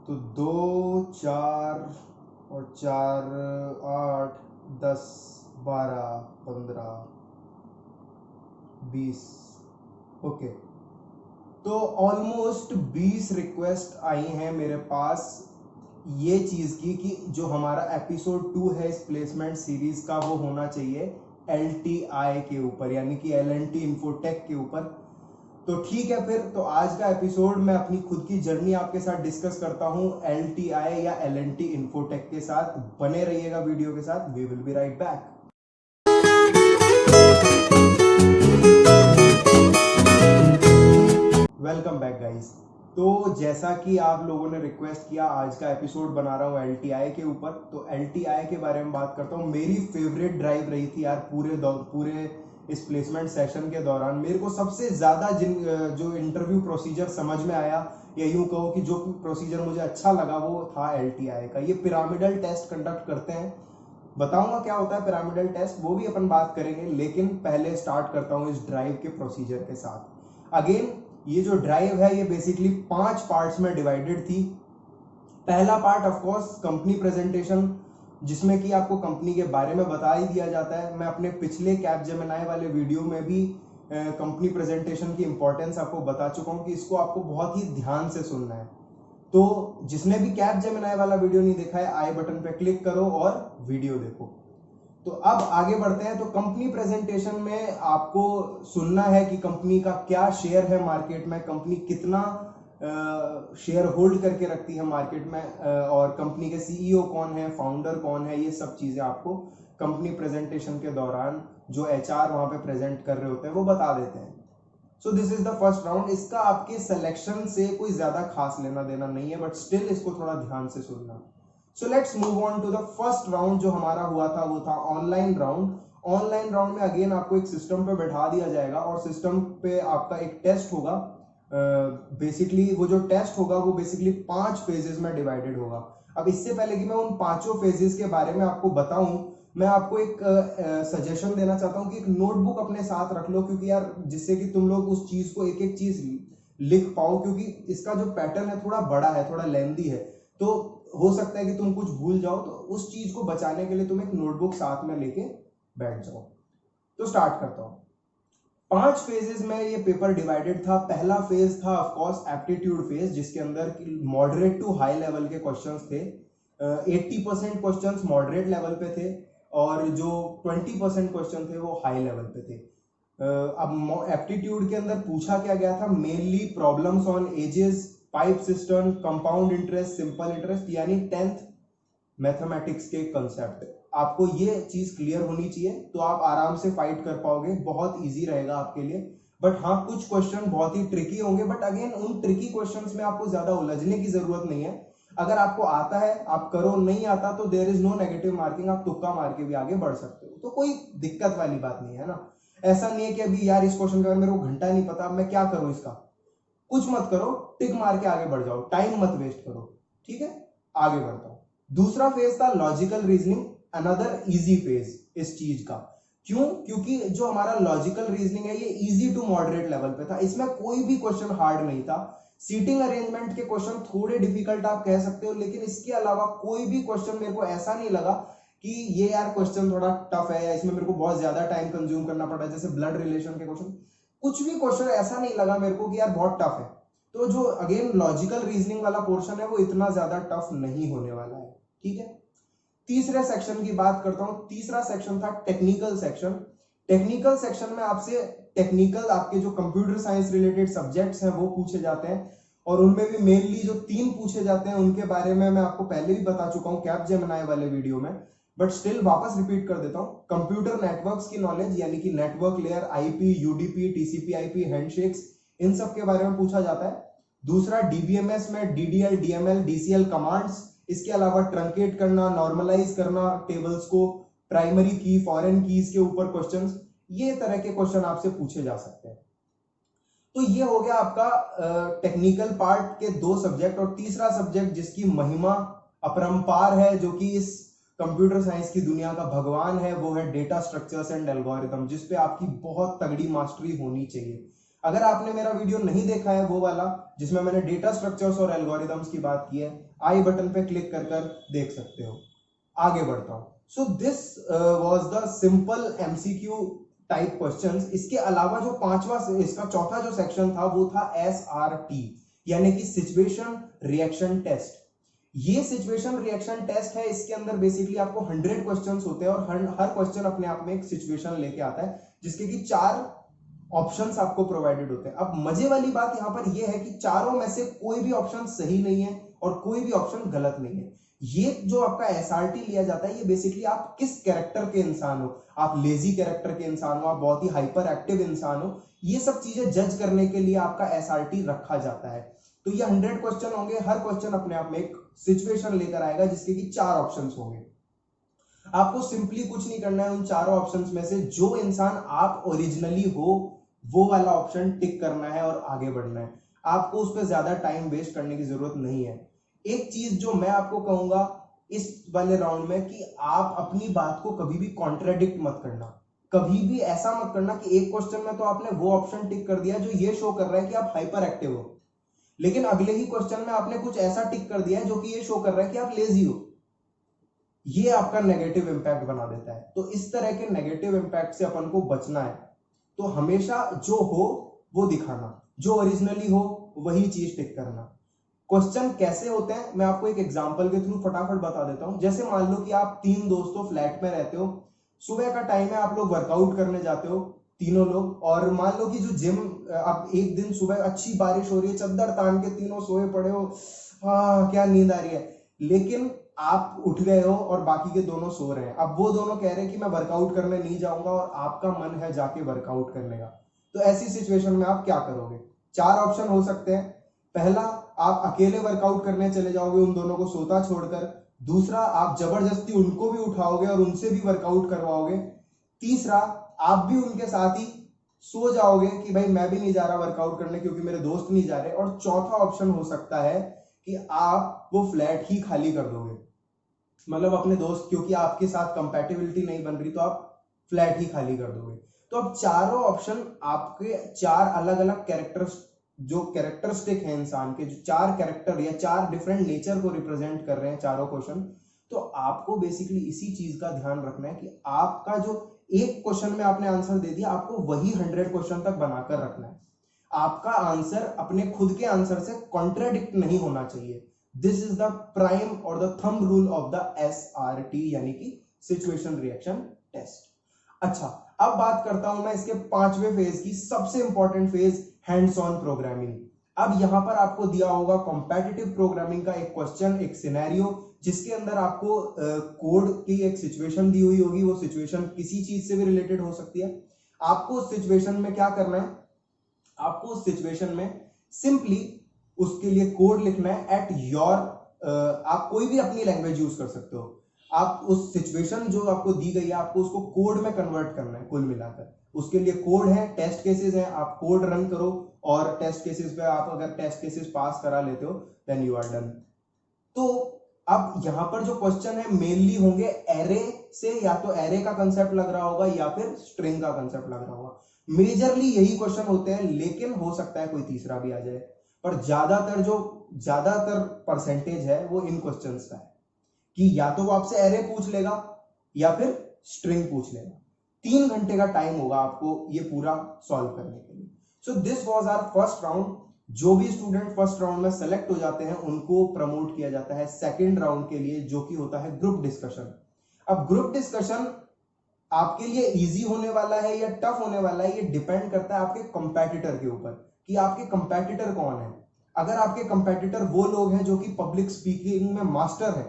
तो 2 4 और 4 8 10 12 15 20। ओके, तो ऑलमोस्ट 20 रिक्वेस्ट आई हैं मेरे पास ये चीज़ की कि जो हमारा एपिसोड 2 है इस प्लेसमेंट सीरीज का वो होना चाहिए LTI के ऊपर, यानी कि L&T इन्फोटेक के ऊपर। तो ठीक है, फिर तो आज का एपिसोड मैं अपनी खुद की जर्नी आपके साथ डिस्कस करता हूं LTI या L&T इन्फोटेक के साथ। बने रहिएगा वीडियो के साथ। We will be right back. Welcome back guys. तो जैसा कि आप लोगों ने रिक्वेस्ट किया, आज का एपिसोड बना रहा हूँ LTI के ऊपर। तो LTI के बारे में बात करता हूँ। मेरी फेवरेट ड्राइव रही थी यार पूरे इस प्लेसमेंट सेशन के दौरान। मेरे को सबसे ज्यादा जो इंटरव्यू प्रोसीजर समझ में आया, या यूं कहो कि जो प्रोसीजर मुझे अच्छा लगा, वो था LTI का। ये पिरामिडल टेस्ट कंडक्ट करते हैं। बताऊंगा क्या होता है पिरामिडल टेस्ट, वो भी अपन बात करेंगे, लेकिन पहले स्टार्ट करता हूं इस ड्राइव के प्रोसीजर के साथ। अगेन ये जो ड्राइव है ये बेसिकली 5 पार्ट्स में डिवाइडेड थी। पहला part of course company presentation, जिसमें कि आपको कंपनी के बारे में बता ही दिया जाता है। मैं अपने पिछले कैपजेमिनी वाले वीडियो में भी कंपनी प्रेजेंटेशन की इंपॉर्टेंस आपको बता चुका हूं कि इसको आपको बहुत ही ध्यान से सुनना है। तो जिसने भी कैपजेमिनी वाला वीडियो नहीं देखा है, आई बटन पे क्लिक करो और वीडियो देखो। तो अब आगे बढ़ते हैं। तो कंपनी प्रेजेंटेशन में आपको सुनना है कि कंपनी का क्या शेयर है मार्केट में, कंपनी कितना शेयर होल्ड करके रखती है मार्केट में, और कंपनी के CEO कौन है, फाउंडर कौन है, ये सब चीजें आपको कंपनी प्रेजेंटेशन के दौरान जो HR वहां पे प्रेजेंट कर रहे होते हैं वो बता देते हैं। So this is the first round. इसका आपके सिलेक्शन से कोई ज्यादा खास लेना देना नहीं है, बट स्टिल इसको थोड़ा ध्यान से सुनना। So let's move on to the first round जो हमारा हुआ था, वो था ऑनलाइन राउंड। ऑनलाइन राउंड में अगेन आपको एक सिस्टम पे बैठा दिया जाएगा और सिस्टम पे आपका एक टेस्ट होगा। बेसिकली वो जो टेस्ट होगा वो बेसिकली 5 फेजेस में डिवाइडेड होगा। अब इससे पहले कि मैं उन 5 फेजेस के बारे में आपको बताऊं, मैं आपको एक सजेशन देना चाहता हूं कि एक नोटबुक अपने साथ रख लो, क्योंकि यार जिससे कि तुम लोग उस चीज को एक एक चीज लिख पाओ, क्योंकि इसका जो पैटर्न है थोड़ा बड़ा है, थोड़ा लेंथी है, तो हो सकता है कि तुम कुछ भूल जाओ। तो उस चीज को बचाने के लिए तुम एक नोटबुक साथ में लेके बैठ जाओ। तो स्टार्ट करता हूं। 5 फेजेस में ये पेपर डिवाइडेड था। पहला फेज था ऑफ कोर्स एप्टीट्यूड फेज, जिसके अंदर मॉडरेट टू हाई लेवल के क्वेश्चंस थे। 80% क्वेश्चंस मॉडरेट लेवल पे थे और जो 20% क्वेश्चन थे वो हाई लेवल पे थे। अब एप्टीट्यूड के अंदर पूछा क्या गया था, mainly problems on edges, pipe system, compound interest, simple interest, यानी 10th मैथमेटिक्स के कंसेप्ट। आपको ये चीज क्लियर होनी चाहिए, तो आप आराम से फाइट कर पाओगे, बहुत इजी रहेगा आपके लिए। बट हाँ, कुछ क्वेश्चन बहुत ही ट्रिकी होंगे, बट अगेन उन ट्रिकी क्वेश्चंस में आपको ज्यादा उलझने की जरूरत नहीं है। अगर आपको आता है आप करो, नहीं आता तो there is no negative marking, आप तुक्का मार के भी आगे बढ़ सकते हो, तो कोई दिक्कत वाली बात नहीं है ना। ऐसा नहीं है कि अभी यार इस क्वेश्चन का मेरे को घंटा नहीं पता, मैं क्या करूं इसका। कुछ मत करो, टिक मार के आगे बढ़ जाओ, टाइम मत वेस्ट करो। ठीक है, आगे बढ़ता हूं। दूसरा फेज था logical reasoning, another easy phase इस चीज का। क्यों? क्योंकि जो हमारा लॉजिकल रीजनिंग है ये इजी टू मॉडरेट लेवल पे था। इसमें कोई भी क्वेश्चन हार्ड नहीं था। सीटिंग अरेंजमेंट के क्वेश्चन थोड़े डिफिकल्ट आप कह सकते हो, लेकिन इसके अलावा कोई भी क्वेश्चन मेरे को ऐसा नहीं लगा कि ये यार क्वेश्चन थोड़ा टफ है या इसमें मेरे को बहुत ज्यादा टाइम कंज्यूम करना पड़ा। जैसे ब्लड रिलेशन के क्वेश्चन, कुछ भी क्वेश्चन ऐसा नहीं लगा मेरे को कि यार बहुत टफ है। तो जो अगेन लॉजिकल रीजनिंग वाला पोर्शन है वो इतना ज्यादा टफ नहीं होने वाला है। ठीक है, तीसरे सेक्शन की बात करता हूं। तीसरा सेक्शन था टेक्निकल सेक्शन। टेक्निकल सेक्शन में आपसे टेक्निकल आपके जो कंप्यूटर साइंस रिलेटेड सब्जेक्ट्स हैं वो पूछे जाते हैं, और उनमें भी मेनली जो 3 पूछे जाते हैं उनके बारे में मैं आपको पहले भी बता चुका हूं कैपजेमिनी वाले वीडियो में, बट स्टिल वापस रिपीट कर देता हूं। कंप्यूटर नेटवर्क्स की नॉलेज, यानी कि network layer, IP, UDP, TCP IP, handshakes, इन सब के बारे में पूछा जाता है। दूसरा डीबीएमएस में डीडीएल, डीएमएल, डीसीएल कमांड्स, इसके अलावा ट्रंकेट करना, नॉर्मलाइज करना टेबल्स को, प्राइमरी की, फॉरेन कीज के ऊपर क्वेश्चंस, ये तरह के क्वेश्चन आपसे पूछे जा सकते हैं। तो ये हो गया आपका टेक्निकल पार्ट के 2 सब्जेक्ट। और तीसरा सब्जेक्ट जिसकी महिमा अपरंपार है, जो कि इस कंप्यूटर साइंस की दुनिया का भगवान है, वो है डेटा स्ट्रक्चर्स एंड एल्गोरिथम, जिसपे आपकी बहुत तगड़ी मास्टरी होनी चाहिए। अगर आपने मेरा वीडियो नहीं देखा है वो वाला जिसमें मैंने डेटा स्ट्रक्चर्स और एल्गोरिदम्स की बात की है, आई बटन पे क्लिक कर कर देख सकते हो। आगे बढ़ता हूं। सो this was the simple MCQ type questions. इसके अलावा जो पांचवा इसका चौथा जो सेक्शन था वो था SRT, यानी कि सिचुएशन रिएक्शन टेस्ट। ये सिचुएशन रिएक्शन टेस्ट है, इसके अंदर बेसिकली आपको 100 क्वेश्चंस होते हैं और हर क्वेश्चन अपने आप में एक सिचुएशन लेके आता है, जिसके कि 4 ऑप्शंस आपको प्रोवाइडेड होते हैं। अब मजे वाली बात यहां पर यह है कि चारों में से कोई भी ऑप्शन सही नहीं है और कोई भी ऑप्शन गलत नहीं है। ये जो आपका एसआरटी लिया जाता है, ये बेसिकली आप किस कैरेक्टर के इंसान हो, आप लेजी कैरेक्टर के इंसान हो, आप बहुत ही हाइपर एक्टिव इंसान हो, ये सब चीजें जज करने के लिए आपका एसआरटी रखा जाता है। तो ये 100 क्वेश्चन होंगे, हर क्वेश्चन अपने आप में एक सिचुएशन लेकर आएगा जिसके कि 4 ऑप्शंस होंगे। आपको सिंपली कुछ नहीं करना है, उन चारों ऑप्शंस में से जो इंसान आप ओरिजिनली हो वो वाला ऑप्शन टिक करना है और आगे बढ़ना है। आपको उस पर ज्यादा टाइम वेस्ट करने की जरूरत नहीं है। एक चीज जो मैं आपको कहूंगा इस वाले राउंड में, कि आप अपनी बात को कभी भी कॉन्ट्राडिक्ट मत करना। कभी भी ऐसा मत करना कि एक क्वेश्चन में तो आपने वो ऑप्शन टिक कर दिया जो ये शो कर रहा है कि आप हाइपर एक्टिव हो, लेकिन अगले ही क्वेश्चन में आपने कुछ ऐसा टिक कर दिया है जो कि ये शो कर रहा है कि आप लेजी हो। ये आपका नेगेटिव इंपैक्ट बना देता है। तो इस तरह के नेगेटिव इंपैक्ट से अपन को बचना है। तो हमेशा जो हो वो दिखाना, जो ओरिजिनली हो वही चीज टिक करना। क्वेश्चन कैसे होते हैं मैं आपको एक एग्जांपल के थ्रू फटाफट बता देता हूं। जैसे मान लो कि आप 3 दोस्तों फ्लैट में रहते हो, सुबह का टाइम है, आप लोग वर्कआउट करने जाते हो तीनों लोग, और मान लो कि जो जिम, आप एक दिन सुबह अच्छी बारिश हो रही है, चद्दर तान के तीनों सोए पड़े हो, क्या नींद आ रही है, लेकिन आप उठ गए हो और बाकी के दोनों सो रहे हैं। अब वो दोनों कह रहे हैं कि मैं वर्कआउट करने नहीं जाऊंगा और आपका मन है जाके वर्कआउट करने का। तो ऐसी सिचुएशन में आप क्या करोगे? 4 ऑप्शन हो सकते हैं। पहला, आप अकेले वर्कआउट करने चले जाओगे उन दोनों को सोता छोड़कर। दूसरा, आप जबरदस्ती उनको भी उठाओगे और उनसे भी वर्कआउट करवाओगे। तीसरा, आप भी उनके साथ ही सो जाओगे कि भाई मैं भी नहीं जा रहा वर्कआउट करने क्योंकि मेरे दोस्त नहीं जा रहे। और चौथा ऑप्शन हो सकता है कि आप वो फ्लैट ही खाली कर दोगे, मतलब अपने दोस्त, क्योंकि आपके साथ कंपैटिबिलिटी नहीं बन रही तो आप फ्लैट ही खाली कर दोगे। तो अब चारों ऑप्शन आपके 4 अलग अलग कैरेक्टर्स, जो कैरेक्टरिस्टिक है इंसान के, जो 4 कैरेक्टर या 4 डिफरेंट नेचर को रिप्रेजेंट कर रहे हैं चारों क्वेश्चन। तो आपको बेसिकली इसी चीज का ध्यान रखना है कि आपका जो एक क्वेश्चन में आपने आंसर दे दिया, आपको वही 100 क्वेश्चन तक बनाकर रखना है। आपका आंसर अपने खुद के आंसर से कॉन्ट्राडिक्ट नहीं होना चाहिए। दिस इज द प्राइम और the thumb rule of the SRT, यानी कि सिचुएशन रिएक्शन टेस्ट। अच्छा, अब बात करता हूं मैं इसके 5वें फेज की, सबसे important phase, hands on programming. अब यहां पर आपको दिया होगा कॉम्पिटिटिव प्रोग्रामिंग का एक क्वेश्चन, एक सिनेरियो, जिसके अंदर आपको कोड की एक सिचुएशन दी हुई होगी। वो सिचुएशन किसी चीज से भी रिलेटेड हो सकती है। आपको उस सिचुएशन में क्या करना है? आपको उस सिचुएशन में सिंपली उसके लिए कोड लिखना है एट योर, आप कोई भी अपनी लैंग्वेज यूज कर सकते हो। आप उस सिचुएशन जो आपको दी गई है, आपको उसको कोड में कन्वर्ट करना है कुल मिलाकर। उसके लिए कोड है, टेस्ट केसेस हैं, आप कोड रन करो और टेस्ट केसेस पे आप अगर टेस्ट केसेस पास करा लेते हो देन यू आर डन। तो अब यहां पर जो क्वेश्चन है मेनली होंगे एरे से, या तो एरे का कंसेप्ट लग रहा होगा या फिर स्ट्रिंग का कंसेप्ट लग रहा होगा। मेजरली यही क्वेश्चन होते हैं, लेकिन हो सकता है कोई तीसरा भी आ जाए, पर ज्यादातर परसेंटेज है वो इन क्वेश्चंस का है कि या तो वो आपसे एरे पूछ लेगा या फिर स्ट्रिंग पूछ लेगा। 3 घंटे का टाइम होगा आपको ये पूरा सॉल्व करने के लिए। So this was our first round. जो भी स्टूडेंट फर्स्ट राउंड में सेलेक्ट हो जाते हैं उनको प्रमोट किया जाता है सेकंड राउंड के लिए, जो कि होता है ग्रुप डिस्कशन। अब ग्रुप डिस्कशन आपके लिए इजी होने वाला है या टफ होने वाला है, ये डिपेंड करता है आपके कंपेटिटर के ऊपर कि आपके कंपेटिटर कौन है। अगर आपके कंपेटिटर वो लोग हैं जो कि पब्लिक स्पीकिंग में मास्टर है,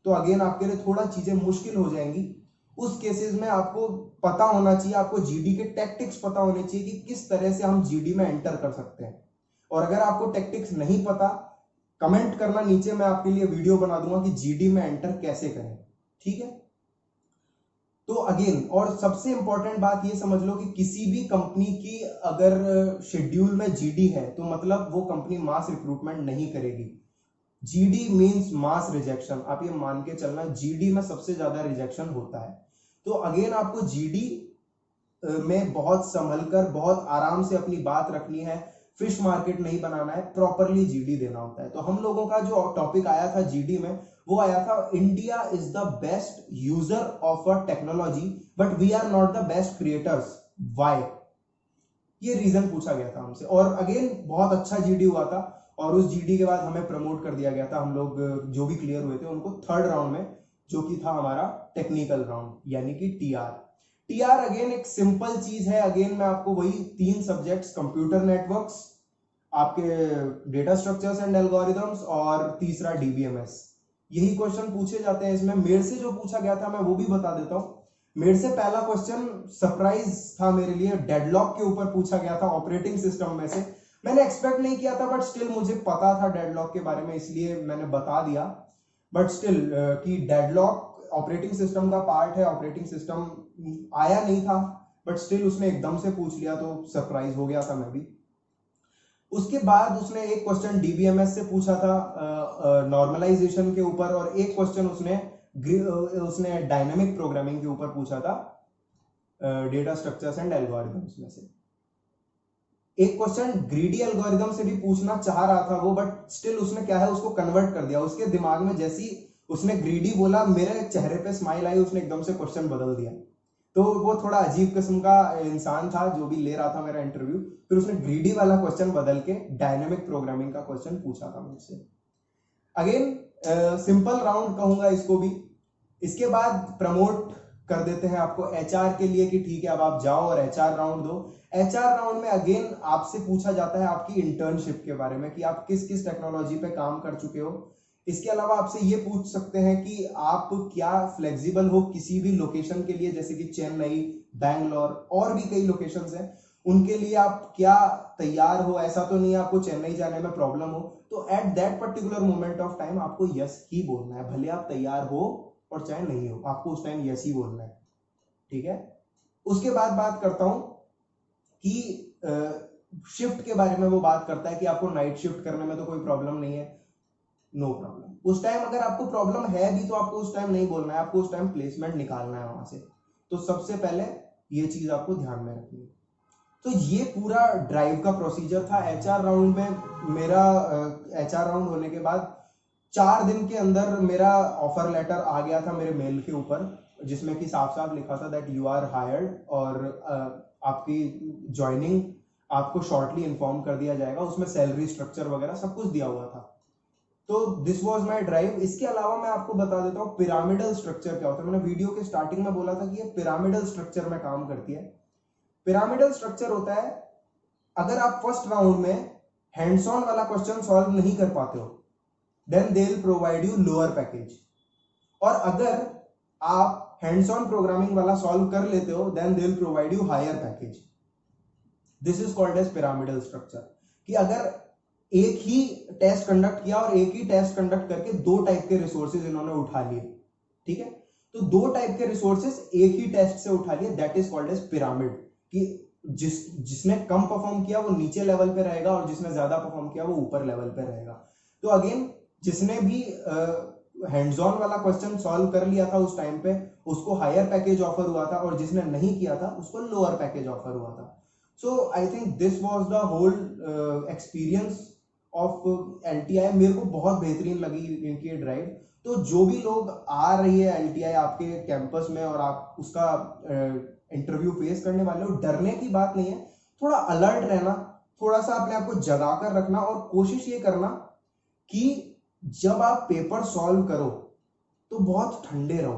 तो अगेन आपके लिए थोड़ा चीजें मुश्किल हो जाएंगी। उस केसेस में आपको पता होना चाहिए, आपको जीडी के टैक्टिक्स पता होने चाहिए कि किस तरह से हम जीडी में एंटर कर सकते हैं। और अगर आपको टैक्टिक्स नहीं पता, कमेंट करना नीचे, मैं आपके लिए वीडियो बना दूंगा कि जीडी में एंटर कैसे करें, ठीक है। तो अगेन, और सबसे इंपॉर्टेंट बात ये समझ लो कि किसी भी कंपनी की अगर शेड्यूल में जीडी है तो मतलब वो कंपनी मास रिक्रूटमेंट नहीं करेगी। जीडी मींस मास रिजेक्शन, आप ये मान के चलना, जीडी में सबसे ज्यादा रिजेक्शन होता है। तो अगेन आपको जीडी में बहुत संभल कर बहुत आराम से अपनी बात रखनी है, फिश मार्केट नहीं बनाना है, प्रॉपरली जीडी देना होता है। तो हम लोगों का जो टॉपिक आया था जीडी में, वो आया था India is the best user of a technology but we are not the best creators, why? ये रीजन पूछा गया था हमसे, और अगेन बहुत अच्छा जीडी हुआ था। और उस जीडी के बाद हमें प्रमोट कर दिया गया था, हम लोग जो भी क्लियर हुए थे उनको थर्ड राउंड में, जो कि था हमारा टेक्निकल राउंड, यानी कि टीआर। टीआर अगेन एक सिंपल चीज है, अगेन मैं आपको वही 3 सब्जेक्ट्स, कंप्यूटर नेटवर्क्स, आपके डेटा स्ट्रक्चर्स एंड एल्गोरिथम्स, और तीसरा डीबीएमएस, यही क्वेश्चन पूछे जाते हैं इसमें। मेरे से जो पूछा गया था मैं वो भी बता देता हूं। मेरे से पहला क्वेश्चन सरप्राइज था मेरे लिए, डेडलॉक के ऊपर पूछा गया था, ऑपरेटिंग सिस्टम में से। मैंने एक्सपेक्ट नहीं किया था, बट स्टिल मुझे पता था डेडलॉक के बारे में, इसलिए मैंने बता दिया। बट स्टिल कि डेडलॉक ऑपरेटिंग सिस्टम का पार्ट है, ऑपरेटिंग सिस्टम आया नहीं था, बट स्टिल उसने एकदम से पूछ लिया, तो सरप्राइज हो गया था मैं भी। उसके बाद उसने एक क्वेश्चन डीबीएमएस से पूछा था नॉर्मलाइजेशन के ऊपर, और एक क्वेश्चन उसने डायनामिक प्रोग्रामिंग के ऊपर पूछा था, डेटा स्ट्रक्चर्स एंड एल्गोरिथम्स में से। एक क्वेश्चन ग्रीडी एल्गोरिथम से भी पूछना चाह रहा था वो, बट स्टिल उसने क्या है, उसको कन्वर्ट कर दिया। उसके दिमाग में जैसी उसने ग्रीडी बोला, मेरे चेहरे पे स्माइल आई, उसने एकदम से क्वेश्चन बदल दिया। तो वो थोड़ा अजीब किस्म का इंसान था जो भी ले रहा था मेरा इंटरव्यू। फिर उसने ग्रीडी वाला क्वेश्चन बदल के डायनेमिक प्रोग्रामिंग का क्वेश्चन पूछा था मुझसे। अगेन सिंपल राउंड कहूंगा इसको भी। इसके बाद प्रमोट कर देते हैं आपको एचआर के लिए, कि ठीक है अब आप जाओ और एचआर राउंड दो। एचआर राउंड में अगेन आपसे पूछा जाता है आपकी इंटर्नशिप के बारे में, कि आप किस किस टेक्नोलॉजी पे काम कर चुके हो। इसके अलावा आपसे ये पूछ सकते हैं कि आप क्या फ्लेक्सिबल हो किसी भी लोकेशन के लिए, जैसे कि चेन्नई, बैंगलोर और भी कई लोकेशंस हैं, उनके लिए आप क्या तैयार हो। ऐसा तो नहीं है आपको चेन्नई जाने में प्रॉब्लम हो, तो at that particular moment of time आपको यस ही बोलना है, भले आप तैयार हो और चाहे नहीं हो, आपको उस टाइम यस ही बोलना है, ठीक है। उसके बाद बात करता हूं कि शिफ्ट के बारे में। वो बात करता है कि आपको नाइट शिफ्ट करने में तो कोई प्रॉब्लम नहीं है, नो प्रॉब्लम। उस टाइम अगर आपको प्रॉब्लम है भी तो आपको उस टाइम नहीं बोलना है, आपको उस टाइम प्लेसमेंट निकालना है वहां से। तो सबसे पहले ये चीज आपको ध्यान में रखनी है। तो ये पूरा ड्राइव का प्रोसीजर था। एचआर राउंड में मेरा एचआर राउंड होने के बाद 4 दिन के अंदर मेरा ऑफर लेटर आ गया था मेरे मेल के ऊपर, जिसमें कि साफ साफ लिखा था दैट यू आर हायर्ड, और आपकी ज्वाइनिंग आपको शॉर्टली इन्फॉर्म कर दिया जाएगा। उसमें सैलरी स्ट्रक्चर वगैरह सब कुछ दिया हुआ था। तो दिस वाज माय ड्राइव। इसके अलावा मैं आपको बता देता हूँ पिरामिडल स्ट्रक्चर क्या होता है। मैंने वीडियो के स्टार्टिंग में बोला था कि ये पिरामिडल स्ट्रक्चर में काम करती है। पिरामिडल स्ट्रक्चर होता है, अगर आप फर्स्ट राउंड में हैंड्स ऑन वाला क्वेश्चन सॉल्व नहीं कर पाते हो, then they will provide you lower package. और अगर आप हैंड्स ऑन प्रोग्रामिंग वाला सॉल्व कर लेते हो, then they will provide you higher package. This is called as pyramidal structure. कि अगर एक ही टेस्ट कंडक्ट किया और एक ही टेस्ट कंडक्ट करके 2 टाइप के रिसोर्सेज इन्होंने उठा लिए, ठीक है, तो 2 टाइप के रिसोर्सेज एक ही टेस्ट से उठा लिए, that is called age pyramid. कि जिसने कम परफॉर्म किया वो नीचे लेवल पे रहेगा, और जिसने ज्यादा परफॉर्म किया वो ऊपर लेवल पे रहेगा। तो अगेन जिसने भी हैंड्स ऑन वाला क्वेश्चन सॉल्व कर लिया था उस टाइम पे, उसको हायर पैकेज ऑफर हुआ था, और जिसने नहीं किया था उसको लोअर पैकेज ऑफर हुआ था। So I think this was the whole experience of LTI. मेरे को बहुत बेहतरीन लगी इनकी ड्राइव। तो जो भी लोग आ रही है एलटीआई आपके कैंपस में, और आप उसका इंटरव्यू फेस करने वाले हो, डरने की बात नहीं है। थोड़ा अलर्ट रहना, थोड़ा सा अपने आप को जगा कर रखना, और कोशिश ये करना कि जब आप पेपर सॉल्व करो तो बहुत ठंडे रहो।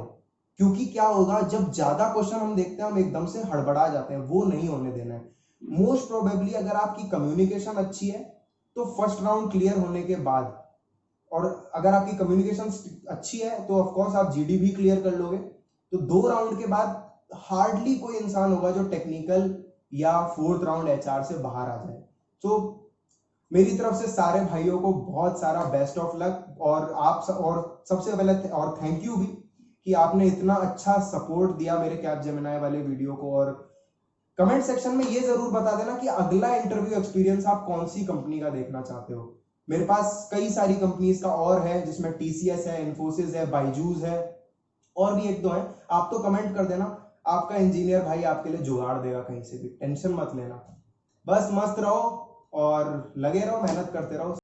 क्योंकि क्या होगा, जब ज्यादा क्वेश्चन हम देखते हैं हम एकदम से हड़बड़ा जाते हैं, वो नहीं होने देना है। मोस्ट प्रोबेबली अगर आपकी कम्युनिकेशन अच्छी है तो फर्स्ट राउंड क्लियर होने के बाद, और अगर आपकी कम्युनिकेशन अच्छी है तो ऑफ कोर्स आप जीडी भी क्लियर कर लोगे। तो 2 राउंड के बाद हार्डली कोई इंसान होगा जो टेक्निकल या 4th राउंड एचआर से बाहर आ जाए। तो मेरी तरफ से सारे भाइयों को बहुत सारा बेस्ट ऑफ लक, और सबसे पहले और थैंक यू भी कि आपने इतना अच्छा सपोर्ट दिया मेरे कैपजेमिनी वाले वीडियो को। और कमेंट सेक्शन में ये जरूर बता देना कि अगला इंटरव्यू एक्सपीरियंस आप कौन सी कंपनी का देखना चाहते हो। मेरे पास कई सारी कंपनीज का और है, जिसमें टीसीएस है, इन्फोसिस है, बाइजूस है, और भी 1-2 है। आप तो कमेंट कर देना। आपका इंजीनियर भाई आपके लिए जुगाड़ देगा कहीं से भी, टेंशन मत लेना। बस मस्त रहो और लगे रहो, मेहनत करते रहो।